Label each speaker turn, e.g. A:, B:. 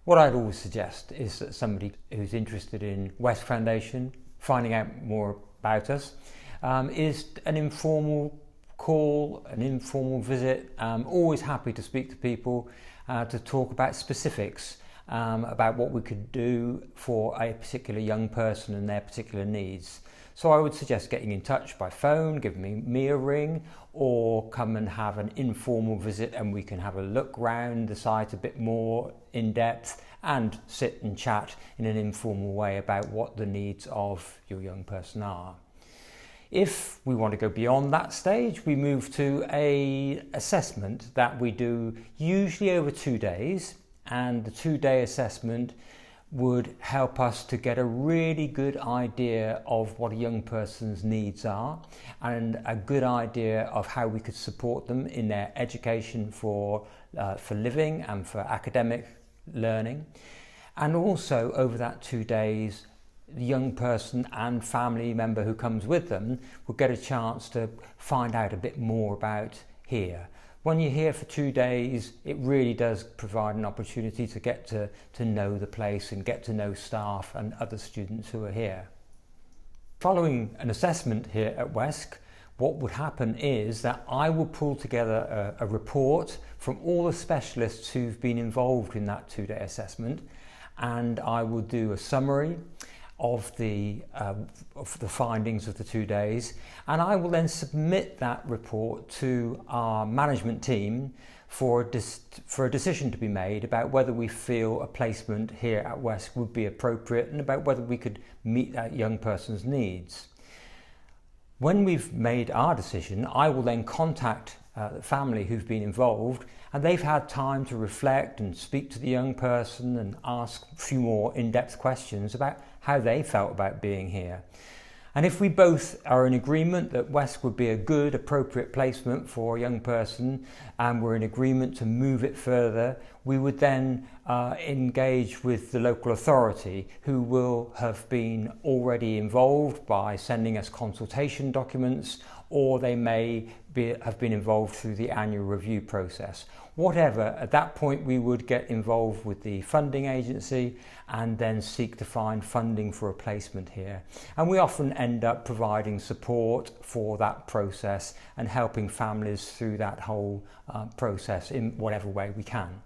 A: What I'd always suggest is that somebody who's interested in WESC Foundation, finding out more about us, is an informal call, an informal visit. I'm always happy to speak to people to talk about specifics, about what we could do for a particular young person and their particular needs. So I would suggest getting in touch by phone, giving me a ring, or come and have an informal visit and we can have a look round the site a bit more in depth and sit and chat in an informal way about what the needs of your young person are. If we want to go beyond that stage, we move to an assessment that we do usually over 2 days, and the 2-day assessment would help us to get a really good idea of what a young person's needs are and a good idea of how we could support them in their education for living and for academic learning. And also over that 2 days, the young person and family member who comes with them will get a chance to find out a bit more about here. When you're here for 2 days, it really does provide an opportunity to get to know the place and get to know staff and other students who are here. Following an assessment here at WESC, what would happen is that I will pull together a report from all the specialists who've been involved in that 2-day assessment, and I will do a summary of the findings of the 2 days, and I will then submit that report to our management team for a decision to be made about whether we feel a placement here at WESC would be appropriate and about whether we could meet that young person's needs. When we've made our decision, I will then contact the family who've been involved, and they've had time to reflect and speak to the young person and ask a few more in-depth questions about how they felt about being here. And if we both are in agreement that WESC would be a good, appropriate placement for a young person, and we're in agreement to move it further, we would then engage with the local authority, who will have been already involved by sending us consultation documents, or they may have been involved through the annual review process. Whatever, at that point we would get involved with the funding agency and then seek to find funding for a placement here. And we often end up providing support for that process and helping families through that whole process in whatever way we can.